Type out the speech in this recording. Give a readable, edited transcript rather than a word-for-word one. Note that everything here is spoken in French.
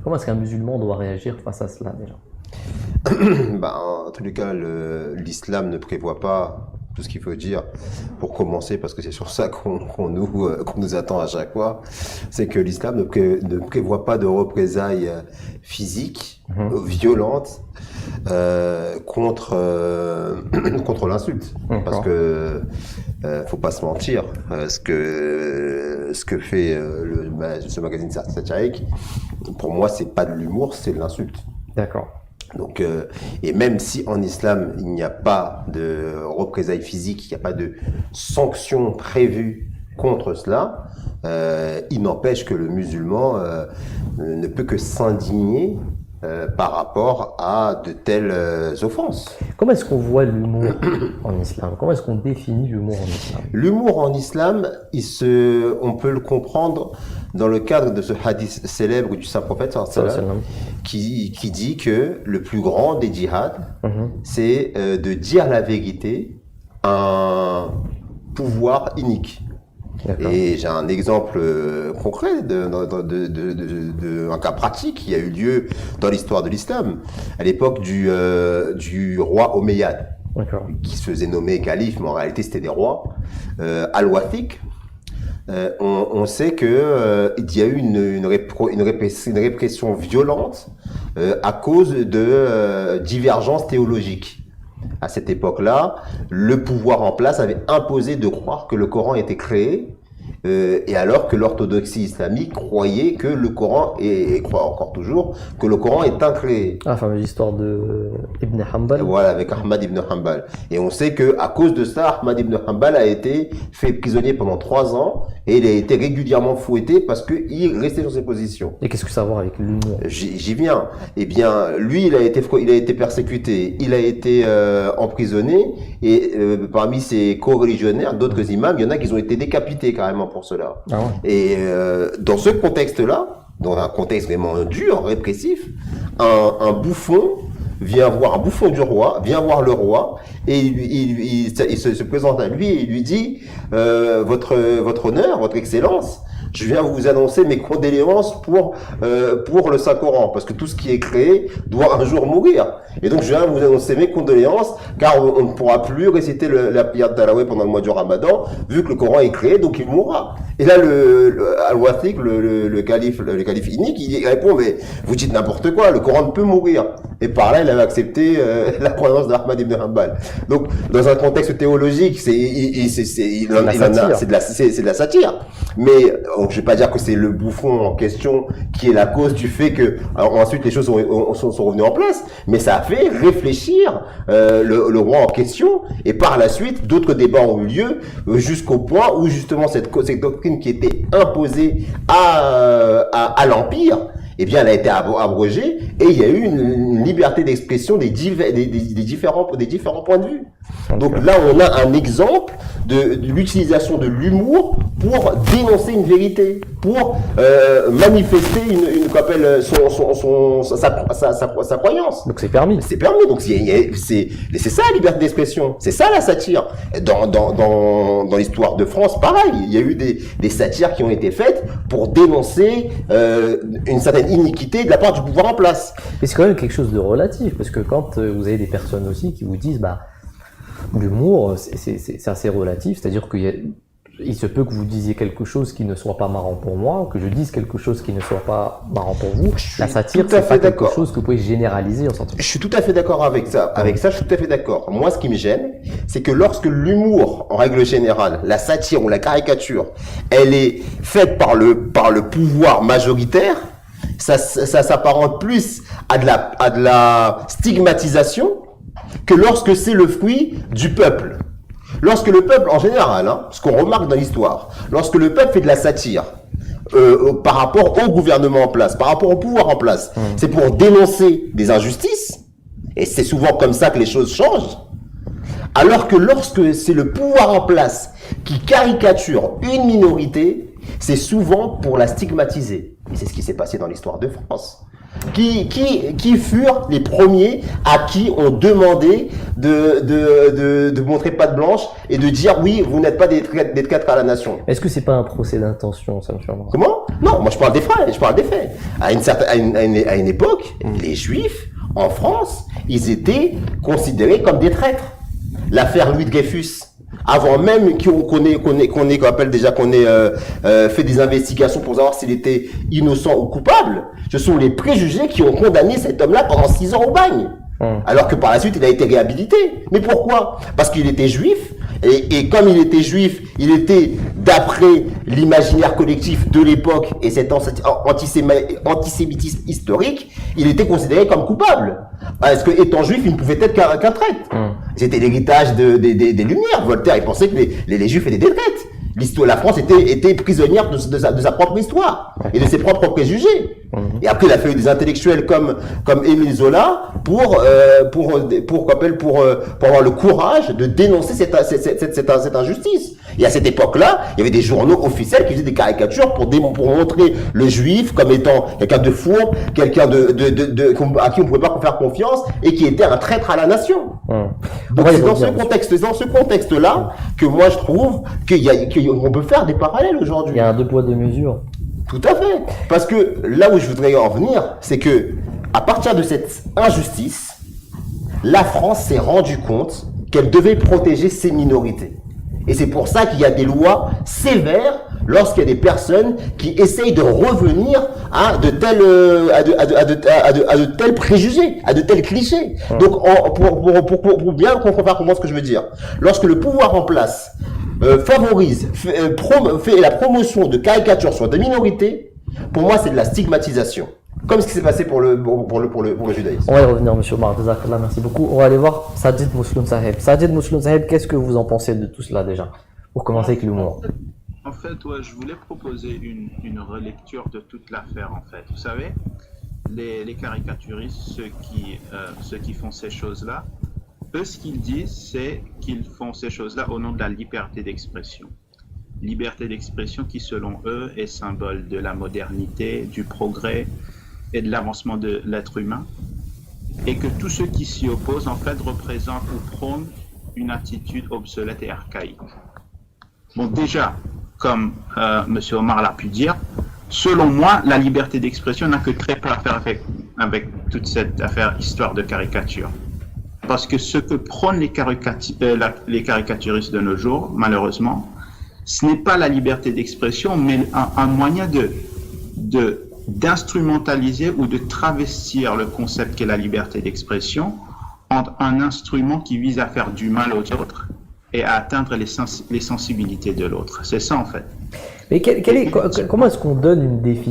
Comment est-ce qu'un musulman doit réagir face à cela déjà? En tous les cas, l'islam ne prévoit pas tout ce qu'il faut dire pour commencer, parce que c'est sur ça qu'on nous attend à chaque fois. C'est que l'islam ne prévoit pas de représailles physiques, violentes, contre l'insulte. Parce que faut pas se mentir, ce que fait ce magazine satirique, pour moi, c'est pas de l'humour, c'est de l'insulte. D'accord. Donc, et même si en islam il n'y a pas de représailles physiques, il n'y a pas de sanctions prévues contre cela, il n'empêche que le musulman ne peut que s'indigner par rapport à de telles offenses. Comment est-ce qu'on voit l'humour en islam? Comment est-ce qu'on définit l'humour en islam? L'humour en islam, on peut le comprendre dans le cadre de ce hadith célèbre du saint prophète qui dit que le plus grand des djihad, c'est de dire la vérité à un pouvoir inique. Et j'ai un exemple concret d'un cas pratique qui a eu lieu dans l'histoire de l'islam, à l'époque du roi Omeyyade, qui se faisait nommer calife, mais en réalité c'était des rois, Al-Wathiq. On sait que il y a eu une répression violente à cause de divergences théologiques. À cette époque-là, le pouvoir en place avait imposé de croire que le Coran était créé, et alors que l'orthodoxie islamique croyait que le Coran, et croit encore toujours, que le Coran est incréé. La fameuse histoire de Ibn Hanbal. Voilà, avec Ahmad ibn Hanbal. Et on sait que à cause de ça, Ahmad ibn Hanbal a été fait prisonnier pendant 3 ans, et il a été régulièrement fouetté parce qu'il restait sur ses positions. Et qu'est-ce que ça a à voir avec l'humour? J'y viens. Eh bien, lui, il a été persécuté, il a été emprisonné, et parmi ses co-religionnaires, d'autres imams, il y en a qui ont été décapités carrément pour cela. Ah ouais. Et dans ce contexte-là, dans un contexte vraiment dur, répressif, un bouffon un bouffon du roi vient voir le roi, et il se présente à lui et il lui dit votre honneur, votre excellence, je viens vous annoncer mes condoléances pour le Saint-Coran, parce que tout ce qui est créé doit un jour mourir. Et donc je viens vous annoncer mes condoléances, car on ne pourra plus réciter la prière de Tarawih pendant le mois du Ramadan, vu que le Coran est créé, donc il mourra. Et là, Al-Wathiq, le calife inique, il répond, mais vous dites n'importe quoi, le Coran ne peut mourir. Et par là, il avait accepté la croyance d'Ahmad ibn Hanbal. Donc, dans un contexte théologique, c'est de la satire. Mais je vais pas dire que c'est le bouffon en question qui est la cause du fait que ensuite les choses sont revenues en place, mais ça a fait réfléchir le roi en question, et par la suite d'autres débats ont eu lieu jusqu'au point où justement cette doctrine qui était imposée à l'empire, eh bien, elle a été abrogée, et il y a eu une liberté d'expression des différents points de vue. Donc là, on a un exemple de l'utilisation de l'humour pour dénoncer une vérité, pour manifester sa croyance. Donc c'est permis. C'est permis. Donc c'est ça la liberté d'expression. C'est ça la satire. Dans l'histoire de France, pareil. Il y a eu des satires qui ont été faites pour dénoncer une certaine iniquité de la part du pouvoir en place. Mais c'est quand même quelque chose de relatif, parce que quand vous avez des personnes aussi qui vous disent, l'humour, c'est assez relatif, c'est-à-dire qu'il se peut que vous disiez quelque chose qui ne soit pas marrant pour moi, que je dise quelque chose qui ne soit pas marrant pour vous. La satire, c'est pas quelque chose que vous pouvez généraliser en sorte. Je suis tout à fait d'accord avec ça. Avec ça, je suis tout à fait d'accord. Moi, ce qui me gêne, c'est que lorsque l'humour, en règle générale, la satire ou la caricature, elle est faite par le pouvoir majoritaire, ça s'apparente plus à de la stigmatisation que lorsque c'est le fruit du peuple. Lorsque le peuple, en général, ce qu'on remarque dans l'histoire, lorsque le peuple fait de la satire par rapport au gouvernement en place, par rapport au pouvoir en place, c'est pour dénoncer des injustices, et c'est souvent comme ça que les choses changent. Alors que lorsque c'est le pouvoir en place qui caricature une minorité, c'est souvent pour la stigmatiser. Et c'est ce qui s'est passé dans l'histoire de France. Qui furent les premiers à qui on demandait de montrer patte blanche et de dire oui, vous n'êtes pas des traîtres à la nation. Est-ce que c'est pas un procès d'intention, ça me surprend? Comment? Non, moi je parle des faits. À une époque, les Juifs en France, ils étaient considérés comme des traîtres. L'affaire Louis Dreyfus, avant même qu'on ait fait des investigations pour savoir s'il était innocent ou coupable, ce sont les préjugés qui ont condamné cet homme-là pendant 6 ans au bagne. Alors que par la suite, il a été réhabilité. Mais pourquoi? Parce qu'il était juif, et comme il était juif, il était, d'après l'imaginaire collectif de l'époque et cet antisémitisme historique, il était considéré comme coupable. Parce que, étant juif, il ne pouvait être qu'un traître. C'était l'héritage des Lumières. Voltaire, il pensait que les juifs étaient des traîtres. La France était prisonnière de sa propre histoire et de ses propres préjugés. Et après, il a fallu des intellectuels comme Émile Zola pour avoir le courage de dénoncer cette injustice. Et à cette époque-là, il y avait des journaux officiels qui faisaient des caricatures pour montrer le juif comme étant quelqu'un de fourbe, quelqu'un à qui on ne pouvait pas faire confiance et qui était un traître à la nation. Donc c'est dans ce contexte-là que moi je trouve qu'on peut faire des parallèles aujourd'hui. Il y a un deux poids deux mesures. Tout à fait. Parce que là où je voudrais en venir, c'est que à partir de cette injustice, la France s'est rendue compte qu'elle devait protéger ses minorités. Et c'est pour ça qu'il y a des lois sévères lorsqu'il y a des personnes qui essayent de revenir à de tels préjugés, à de tels clichés. Donc, pour bien comprendre ce que je veux dire, lorsque le pouvoir en place favorise, fait la promotion de caricatures sur des minorités, pour moi, c'est de la stigmatisation. Comme ce qui s'est passé pour le judaïsme. On va y revenir, monsieur Omar. Merci beaucoup. On va aller voir Sajid Mousloun Saheb. Sajid Mousloun Saheb, qu'est-ce que vous en pensez de tout cela déjà? Pour commencer avec l'humour. En fait, je voulais proposer une relecture de toute l'affaire, en fait. Vous savez, les caricaturistes, ceux qui font ces choses-là, eux, ce qu'ils disent, c'est qu'ils font ces choses-là au nom de la liberté d'expression. Liberté d'expression qui, selon eux, est symbole de la modernité, du progrès et de l'avancement de l'être humain. Et que tous ceux qui s'y opposent, en fait, représentent ou prônent une attitude obsolète et archaïque. Bon, déjà, comme M. Omar l'a pu dire, selon moi, la liberté d'expression n'a que très peu à faire avec toute cette affaire histoire de caricature. Parce que ce que prônent les caricaturistes de nos jours, malheureusement, ce n'est pas la liberté d'expression, mais un moyen d'instrumentaliser ou de travestir le concept qu'est la liberté d'expression en un instrument qui vise à faire du mal aux autres et à atteindre les sensibilités de l'autre. C'est ça en fait. Mais comment est-ce qu'on donne une définition